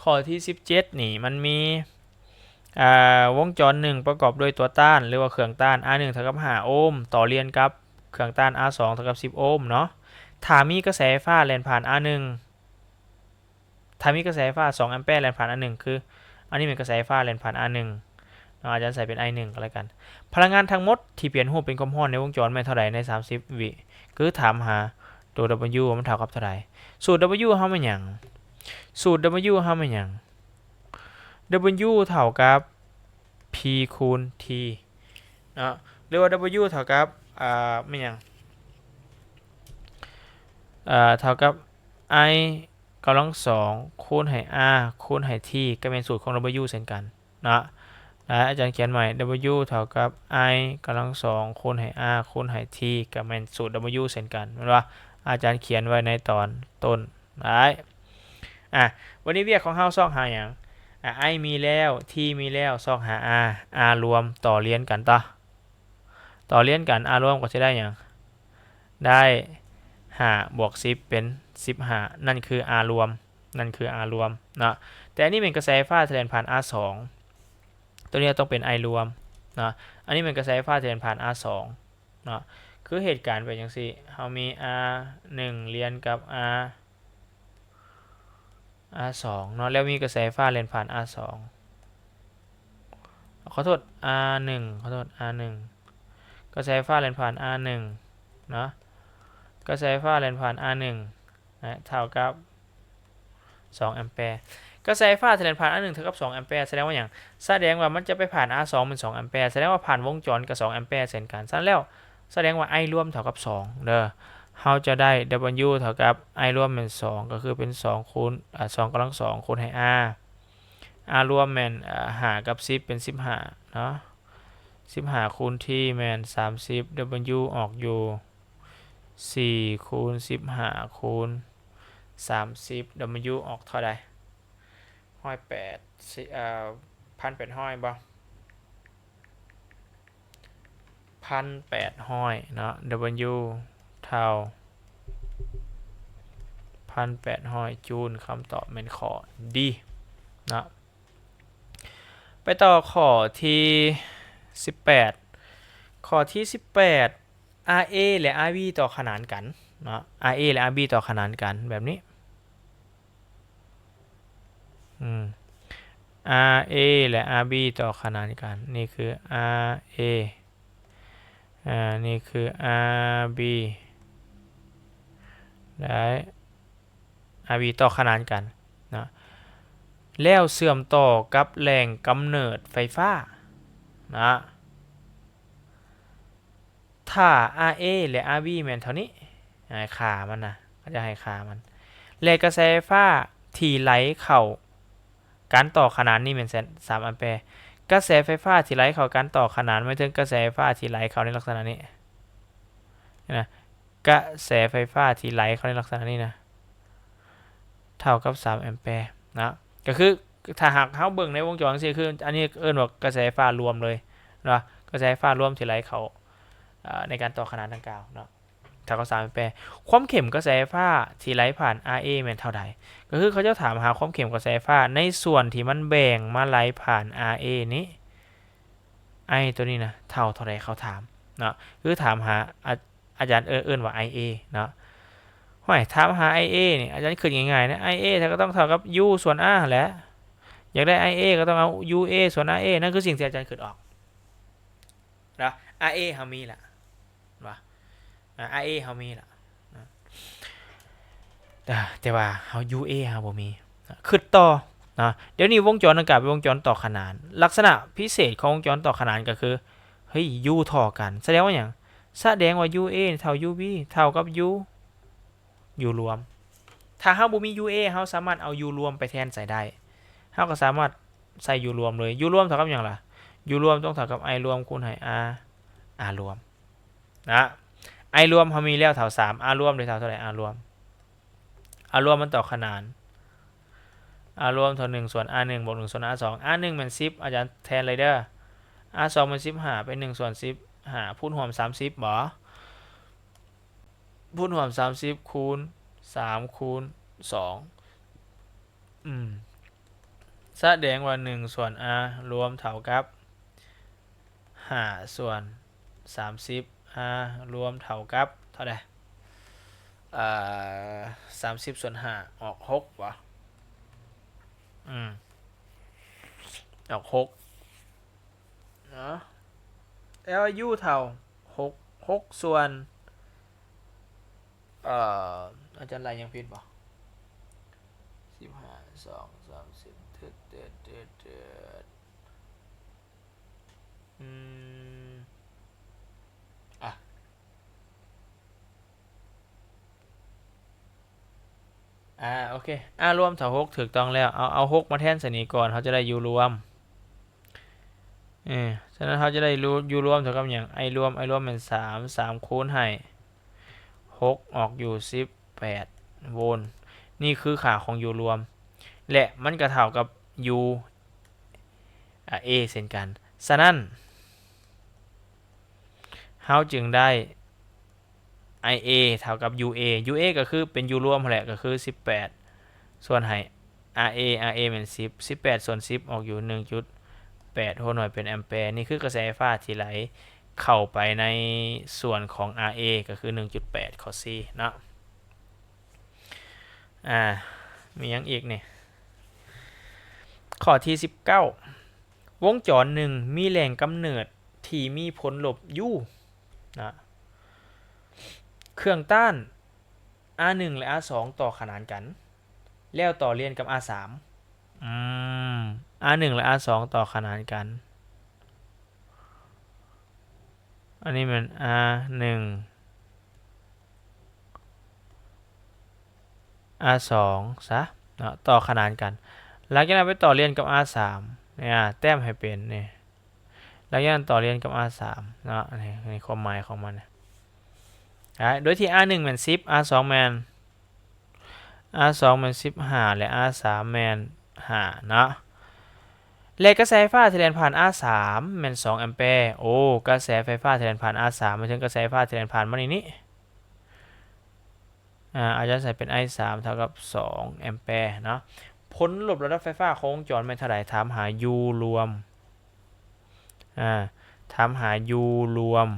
ข้อที่17นี่มันมีวงจร1ประกอบด้วยตัวต้านหรือว่าเครื่องต้าน R1 เท่ากับ5โอห์มต่อเรียนกับเครื่องต้าน R2 เท่ากับ10โอห์มเนาะถ้ามีกระแสไฟฟ้าแล่นผ่าน R1 ถ้ามีกระแสไฟฟ้า2แอมแปร์แล่นผ่าน R1 คืออันนี้เป็นกระแสไฟฟ้าแล่นผ่าน R1 อาจารย์ใส่เป็น I1 ก็แล้วกันพลังงานทั้งหมดที่เปลี่ยนรูปเป็นความร้อนในวงจรแม่นเท่าใดใน30วิคือถามหาตัว W มันเท่ากับเท่าใดสูตร W เฮามันหยังสูตร W เฮามันหยัง W เท่ากับ P คูณ T เนาะหรือว่า W เท่ากับมันหยังเท่ากับ I กำลัง2คูณให้ R คูณให้ T ก็เป็นสูตรของ W เช่นกันนะอาจารย์เขียนใหม่ W เท่ากับ I กำลัง2คูณให้ R คูณให้ T ก็เป็นสูตร W เช่นกันเห็นป่ะอาจารย์เขียนไว้ในตอนต้นได้วันนี้เวียกของเฮาซอกหาอย่างI มีแล้ว T มีแล้วซอกหา R รวมต่อเรียนกันต่อเรียนกัน R รวมก็จะได้อย่างได้5บวก10เป็น15นั่นคือ R รวมนะแต่อันนี้เป็นกระแสไฟฟ้าแล่นผ่าน R2 ตัวนี้ต้องเป็น I รวมนะอันนี้เป็นกระแสไฟฟ้าแล่นผ่าน R2 นะคือเหตุการณ์เป็นอย่างนี้เรามี R1 เรียนกับ R2 เนาะแล้วมีกระแสไฟฟ้าแล่นผ่าน R2 ขอโทษ R1 กระแสไฟฟ้าแล่นผ่าน R1 เนาะกระแสไฟฟ้าแล่นผ่าน R1 นะเท่ากับ2แอมแปร์กระแสไฟฟ้าแล่นผ่าน R1 เท่ากับ2แอมแปร์แสดงว่าอย่างแสดงว่ามันจะไปผ่าน R2 เป็น2แอมแปร์แสดงว่าผ่านวงจรกับ2แอมแปร์เช่นกันแล้วแสดงว่า I รวมเท่ากับ2เด้อเราจะได้ W เท่ากับ I รวมเป็น2ก็คือเป็น2คูณ2กำลัง2คูณให้ R รวมแม่น5กับ10เป็น15เนาะ15คูณ T แม่น30 W ออกอยู่4คูณ15คูณ30 W ออกเท่าใด1,800บ่1,800เนาะ W เท่า1,800จูลคำตอบเป็นข้อ D นะไปต่อข้อที่18ข้อที่18 RA และ RB ต่อขนานกันเนาะ RA และ RB ต่อขนานกันแบบนี้RA และ RB ต่อขนานกันนี่คือ RA นี่คือ RB และ RB ต่อขนานกันนะแล้วเสื่อมต่อกับแหล่งกำเนิดไฟฟ้านะถ้า RA และ RB แม่นเท่านี้ให้ค่ามันนะก็จะให้ค่ามันแรงกระแสไฟฟ้าที่ไหลเข้าการต่อขนานนี่เป็น3แอมแปร์กระแสไฟฟ้าที่ไหลเข้าการต่อขนานไม่ถึงกระแสไฟฟ้าที่ไหลเข้าในลักษณะนี้นะกระแสไฟฟ้าที่ไหลเข้าในลักษณะนี้นะ เท่ากับ3แอมแปร์นะก็คือถ้าหากเฮาเบิ่งในวงจรจังซี่คืออันนี้เอิ้นว่ากระแสไฟฟ้ารวมเลยเนาะกระแสไฟฟ้ารวมที่ไหลเข้าในการต่อขนานดังกล่าวเนาะเท่ากับ3แอมแปร์ความเข้มกระแสไฟฟ้าที่ไหลผ่าน RA แม่นเท่าใดก็คือเขาจะถามหาความเข้มกระแสไฟฟ้าในส่วนที่มันแบ่งมาไหลผ่าน RA นี้ไอตัวนี้นะเท่าใดเขาถามเนาะคือถามหาอาจารย์เอิ้นว่า IA เนาะห้อยถามหา IA นี่อาจารย์คิดง่ายๆนะ IA ถ้าก็ต้องเท่ากับ U ส่วน R แหละอยากได้ IA ก็ต้องเอา UA ส่วน RA นั่นคือสิ่งที่อาจารย์คิดออกนะ RA เฮามีล่ะว่าRA เฮามีล่ะแต่ว่าเฮา UA เฮาบ่มีคิดต่อนะเดี๋ยวนี้วงจรดังกล่าวเป็นวงจรต่อขนานลักษณะพิเศษของวงจรต่อขนานก็คือเฮ้ย U เท่ากันแสดงว่าหยังแสดงว่า UA เท่า UB เท่ากับ U รวมถ้าเฮาบ่มี UA เฮาสามารถเอา U รวมไปแทนใส่ได้เฮาก็สามารถใส่ U รวมเลย U รวมเท่ากับหยังล่ะ U รวมต้องเท่ากับ I รวมคูณให้ R รวมนะ I รวมเฮามีแล้วเท่า3 R รวมได้เท่าไหร่ R รวม R รวมมันต่อขนาน R รวมเท่า1ส่วน R1 บวก1ส่วน R2 R1 มัน10อาจารย์แทนเลยเด้อ R2 มัน15เป็น1ส่วน15พูดรวม30บ่พูดรวม30คูณ3คูณ2แสดงว่า1ส่วน R รวมเท่ากับ5ส่วน30 R รวมเท่ากับเท่าใด30ส่วน5ออก6บ่ออก6เนาะแล้ว U เท่า6ส่วนอาจารย์ไรยังผิดบ่15 2 30โอเครวมเท่า6ถูกต้องแล้วเอา6มาแทนใส่นี้ก่อนเขาจะได้ U รวมฉะนั้นเขาจะได้U รวมเท่ากับอย่าง I รวมเป็น3คูณให้6ออกอยู่18โวลต์นี่คือค่าของ U รวมและมันก็เท่ากับ U A เช่นกันฉะนั้นเราจึงได้ IA เท่ากับ UA ก็คือเป็น U รวมแหละก็คือ18ส่วนให้ RA เป็น10 18ส่วน10ออกอยู่ 1.8 โวลต์หน่วยเป็นแอมแปร์นี่คือกระแสไฟฟ้าที่ไหลเข้าไปในส่วนของ RA ก็คือ 1.8 ข้อ C เนาะมียังอีกนี่ข้อที่19วงจรหนึ่งมีแรงกำเนิดที่มีผลลบ U นะเครื่องต้าน R1 และ R2 ต่อขนานกันแล้วต่อเรียนกับ R3 R1 และ R2 ต่อขนานกันอันนี้มัน R1 R2 ซะต่อขนานกันหลังจากนั้นไปต่อเรียนกับ R3 เนี่ยแต้มให้เป็นนี่หลังจากนั้นต่อเรียนกับ R3 เนาะนี่ความหมายของมันโดยที่ R1 มัน10 R2 มัน R2 มัน15และ R3 มัน5เนาะและกระแสไฟฟ้าที่แล่นผ่าน R3 มัน2แอมแปร์โอ้กระแสไฟฟ้าที่แล่นผ่าน R3 หมายถึงกระแสไฟฟ้าที่แล่นผ่านมานี่อาจจะใส่เป็น I3 เท่ากับ2แอมแปร์เนาะผลลบระดับไฟฟ้าของวงจรมันเท่าไหร่ถามหา U รวมถามหา U รวม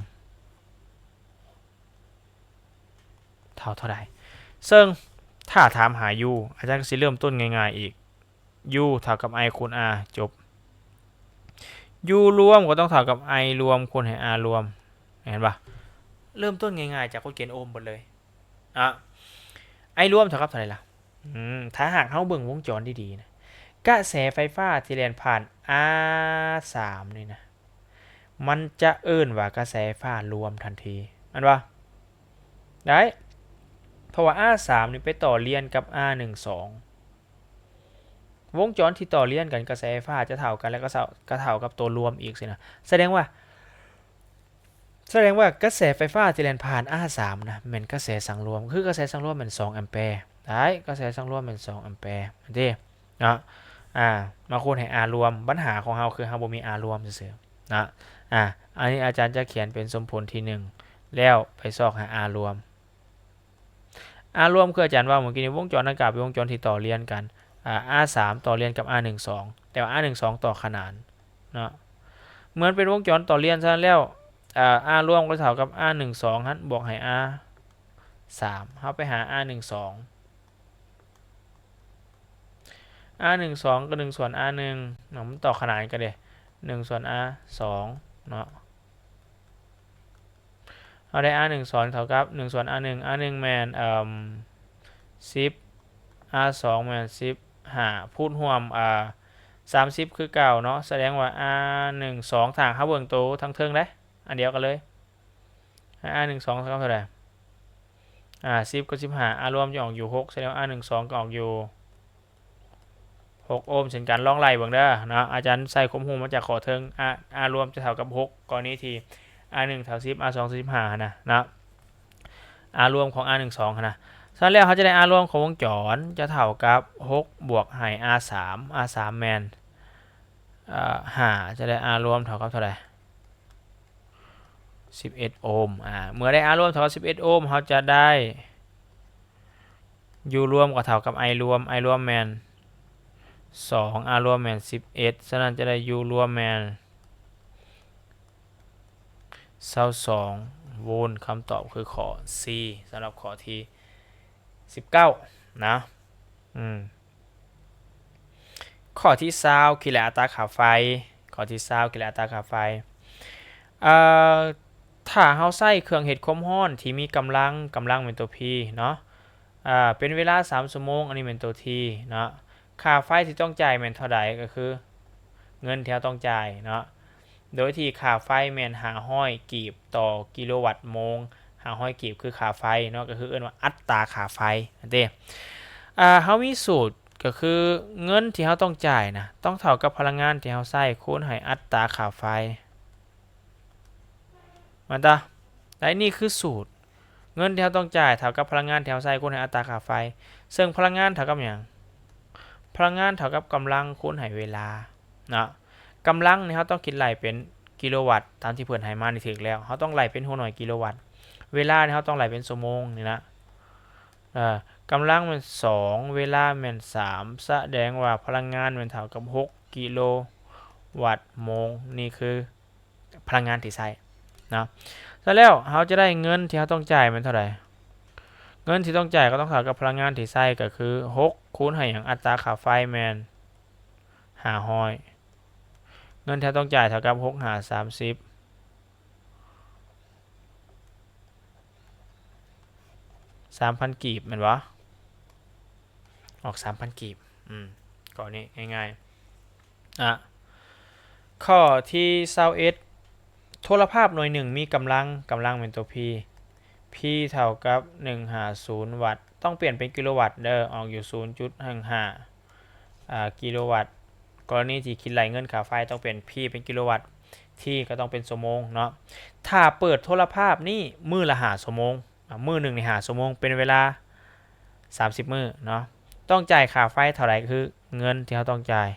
เท่าใดซึ่งถ้าถามหา U อาจารย์ก็สิเริ่มต้นง่ายๆอีก U เท่ากับ I คูณ R จบ U รวมก็ต้องเท่ากับ I รวมคูณให้ R รวมเห็นปะเริ่มต้นง่ายๆจากกฎเกณฑ์โอห์มหมดเลยI รวมเท่ากับเท่าไหร่ล่ะถ้าหากเฮาเบิ่งวงจรดีๆนะกระแสไฟฟ้าที่แล่นผ่าน R3 นี่นะมันจะเอิ้นว่ากระแสไฟฟ้ารวมทันทีอันว่าได้เพราะว่า R3 นี่ไปต่อเลียนกับ R12 วงจรที่ต่อเลียนกันกระแสไฟฟ้าจะเท่ากันแล้วก็เท่ากับตัวรวมอีกสินะแสดงว่า แสดงว่ากระแสไฟฟ้าที่แล่นผ่าน R3 นะแม่นกระแสสังรวมคือกระแสสังรวมเป็น2แอมแปร์ได้กระแสสังรวมเป็น2แอมแปร์เด้เนาะมาคูณให้ R รวมปัญหาของเราคือเราบ่มี R รวมซื่อๆนะอันนี้อาจารย์จะเขียนเป็นสมผลที่1แล้วไปซอกหา R รวม R รวมคืออาจารย์ว่าเมื่อกี้นี้วงจรดังกล่าวเป็นวงจรที่ต่อเรียนกันR3 ต่อเรียนกับ R12 แต่ว่า R12 ต่อขนานเนาะเหมือนเป็นวงจรต่อเรียนซะแล้วR รวมก็เท่ากับ R12 นั้นบวกให้ R3 เข้าไปหา R12 R12 ก็1ส่วน R1 เนาะมันต่อขนานกันเด้1ส่วน R2 เนาะเอาได้ R12 เท่ากับ1ส่วน R1 R1 แมน10 R2 แมน15พูดร่วม30คือเก่าเนาะแสดงว่า R12 ทางเขาเบิ่งโตทั้งเทิงได้อันเดียวกันเลยให้ R12 เท่ากับเท่าไหร่10กับ15 R รวมจะออกอยู่6แสดงว่า R12 ก็ออกอยู่6โอห์มเช่นกันลองไล่เบิ่งเด้อเนาะอาจารย์ใส่ข้อมูลมาจากขอเทิง R รวมจะเท่ากับ6กรณีที่ R1 เท่า10 R2 เท่า15นะR รวมของ R12 นะฉะนั้นแล้วเขาจะได้ R รวมของวงจรจะเท่ากับ6บวกให้ R3 R3 แมน5จะได้ R รวมเท่ากับเท่าไหร่11โอห์มเมื่อได้ R รวมเท่ากับ11โอห์มเขาจะได้ U รวมก็เท่ากับ I รวม I รวมแมน2 R รวมแมน11ฉะนั้นจะได้ U รวมแมน22โวลต์คำตอบคือข้อ C สำหรับข้อที่19นะข้อที่20คิดและอัตราค่าไฟข้อที่20คิดและอัตราค่าไฟถ้าเฮาใช้เครื่องเฮ็ดความร้อนที่มีกำลังเป็นตัว P เนาะเป็นเวลา3ชั่วโมงอันนี้เป็นตัว T เนาะค่าไฟที่ต้องจ่ายแม่นเท่าใดก็คือเงินที่เราต้องจ่ายเนาะโดยที่ค่าไฟแม่น500กีบต่อกิโลวัตต์โมง500กีบคือค่าไฟเนาะก็คือเอิ้นว่าอัตราค่าไฟนั่นเด้เฮามีสูตรก็คือเงินที่เราต้องจ่ายนะต้องเท่ากับพลังงานที่เราใช้คูณให้อัตราค่าไฟมาตาและนี่คือสูตรเงินที่เราต้องจ่ายเท่ากับพลังงานที่เราใช้คูณให้อัตราค่าไฟซึ่งพลังงานเท่ากับหยังพลังงานเท่ากับกำลังคูณให้เวลาเนาะกำลังนี่เราต้องคิดไล่เป็นกิโลวัตต์ตามที่เพิ่นให้มานี่ถูกแล้วเราต้องไล่เป็นหัวหน่วยกิโลวัตต์เวลานี่เราต้องไล่เป็นชั่วโมงนี่นะกำลังมัน2เวลามัน3แสดงว่าพลังงานมันเท่ากับ6กิโลวัตต์โมงนี่คือพลังงานที่ใช้นะแล้วเราจะได้เงินที่เราต้องจ่ายมันเท่าไหร่เงินที่ต้องจ่ายก็ต้องเท่ากับพลังงานที่ใช้ก็คือ6คูณให้อย่างอัตราค่าไฟแมน500เงินที่ต้องจ่ายเท่ากับ6หาร30 3,000 กีบแม่นบ่ออก 3,000 กีบก่อนนี้ง่ายๆข้อที่21โทรภาพหน่วยหนึ่งมีกำลังเป็นตัว P เท่ากับ150วัตต์ต้องเปลี่ยนเป็นกิโลวัตต์เด้อออกอยู่ 0.15 กิโลวัตต์กรณีที่คิดไล่เงินค่าไฟต้องเปลี่ยน P เป็นกิโลวัตต์ที่ก็ต้องเป็นชั่วโมงเนาะถ้าเปิดโทรภาพนี่มื้อละ5ชั่วโมงมื้อนึงนี่5ชั่วโมงเป็นเวลา30มื้อเนาะต้องจ่ายค่าไฟเท่าไหร่คือเงินที่เราต้องจ่าย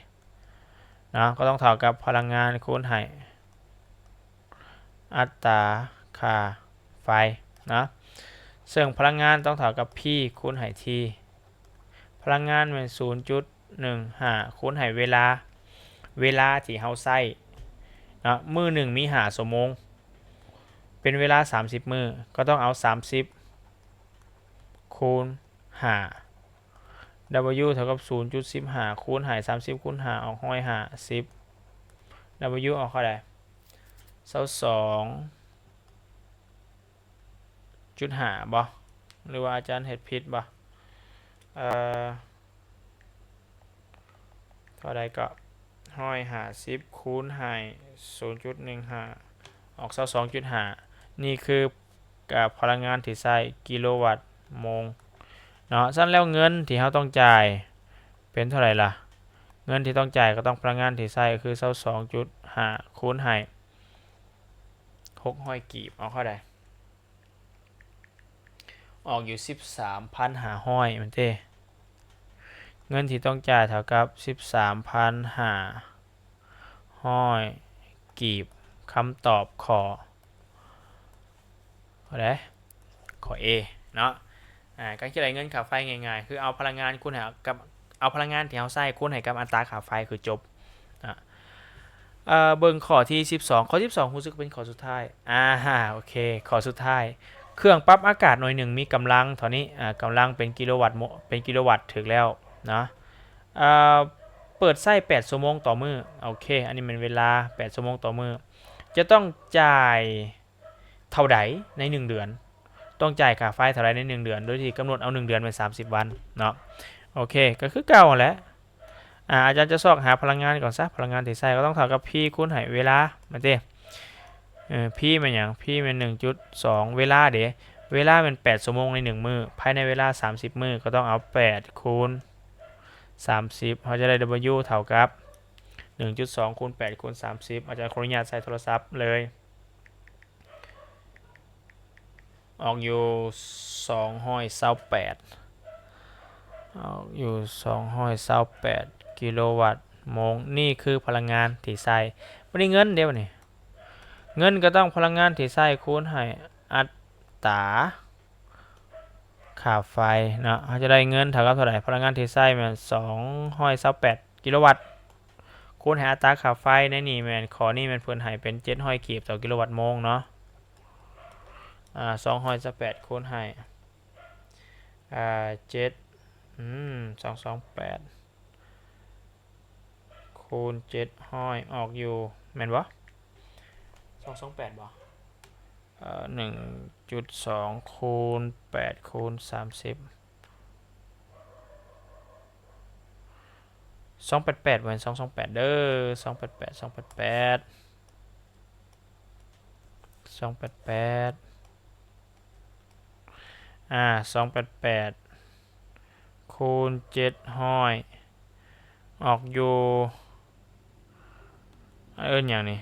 เนาะก็ต้องเท่ากับพลังงานคูณให้อัตราค่าไฟนะซึ่งพลังงานต้องเท่ากับ P คูณให้ T พลังงานเป็น 0.15 คูณให้เวลาที่เราใช้นะมื้อหนึ่งมี5ชั่วโมงเป็นเวลา30มื้อก็ต้องเอา30คูณ5 W เท่ากับ 0.15 คูณให้30คูณ5ออก150 W ออกเท่าไหร่22.5 บ่หรือว่าอาจารย์เฮ็ดผิดบ่เท่าใดก็150คูณให้ 0.15 ออก22.5 นี่คือพลังงานที่ใช้กิโลวัตต์โมงเนาะฉะนั้นแล้วเงินที่เราต้องจ่ายเป็นเท่าไหร่ล่ะเงินที่ต้องจ่ายก็ต้องพลังงานที่ใช้ก็คือ22.5คูณให้ 600กีบเอาเข้าได้ออกอยู่13,500มันเต้เงินที่ต้องจ่ายเท่ากับ13,500กีบคำตอบข้ออะไรข้อ A เนาะการคิดอะไรเงินค่าไฟง่ายๆคือเอาพลังงานคูณหากับเอาพลังงานที่เราใช้คูณให้กับอัตราค่าไฟคือจบเบิ่งข้อที่12ข้อ12รู้สึกเป็นข้อสุดท้ายโอเคข้อสุดท้ายเครื่องปรับอากาศหน่วยหนึ่งมีกำลังเท่านี้กำลังเป็นกิโลวัตต์ถึงแล้วนะเปิดไส้8ชั่วโมงต่อมื้อโอเคอันนี้เป็นเวลา8ชั่วโมงต่อมื้อจะต้องจ่ายเท่าใดใน1เดือนต้องจ่ายค่าไฟเท่าไรใน1เดือนโดยที่กำหนดเอา1เดือนเป็น30วันเนาะโอเคก็คือเก่าแหละอาจารย์จะซอกหาพลังงานก่อนซะพลังงานที่ใส่ก็ต้องเท่ากับ P คูณให้เวลามาเด้P มันอย่าง P มัน 1.2 เวลาเด้เวลาเป็น8ชั่วโมงใน1มื้อภายในเวลา30มื้อก็ต้องเอา8คูณ30เขาจะได้ W เท่ากับ 1.2 คูณ8คูณ30อาจารย์ขออนุญาตใส่โทรศัพท์เลยออกอยู่228ออกอยู่228กิโลวัตต์โมงนี่คือพลังงานที่ใส่ไม่ได้เงินเดียวนี่เงินก็ต้องพลังงานที่ใส่คูณให้อัตราค่าไฟนะเขาจะได้เงินเท่ากับเท่าไหร่พลังงานที่ใส่มัน228กิโลวัตต์คูณให้อัตราค่าไฟในนี่มันขอนี่มันเพิ่นให้เป็น700กีบต่อกิโลวัตต์โมงเนาะ228คูณให้228คูณ700ออกอยู่แม่นบ่228บ่1.2 คูณ8คูณ30 288เหมือน228เด้อ288 288คูณ700ออกอยู่อย่างนี้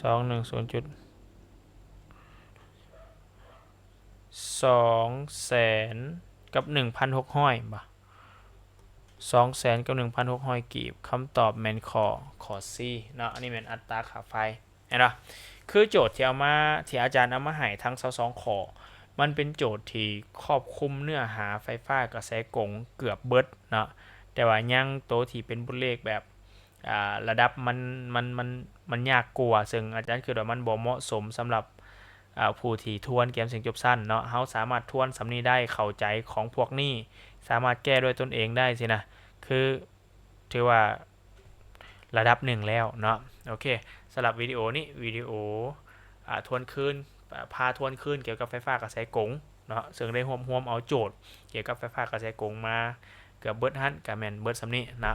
210.200,000กับ 1,600 บ่200,000กับ 1,600 กีบคำตอบแม่นข้อ C เนาะอันนี้เป็นอัตราค่าไฟเห็นป่ะคือโจทย์ที่อาจารย์เอามาให้ทั้ง22ข้อมันเป็นโจทย์ที่ครอบคลุมเนื้อหาไฟฟ้ากระแสกงเกือบเบิดเนาะแต่ว่ายังโตที่เป็นบทเลขแบบระดับมันยากกว่าซึ่งอาจารย์คิดว่ามันบ่เหมาะสมสำหรับผู้ที่ทวนเกมเสียงจบสั้นเนาะเขาสามารถทวนสำนี้ได้เข้าใจของพวกนี้สามารถแก้ด้วยตนเองได้สินะคือถือว่าระดับหนึ่งแล้วเนาะโอเคสำหรับวิดีโอนี้วิดีโอทวนคืนพาทวนคืนเกี่ยวกับไฟฟ้ากระแสกงเนาะซึ่งได้รวมเอาโจทย์เกี่ยวกับไฟฟ้ากระแสกงมาเกือบเบิดฮั่นกับแมนเบิดสำนี้นะ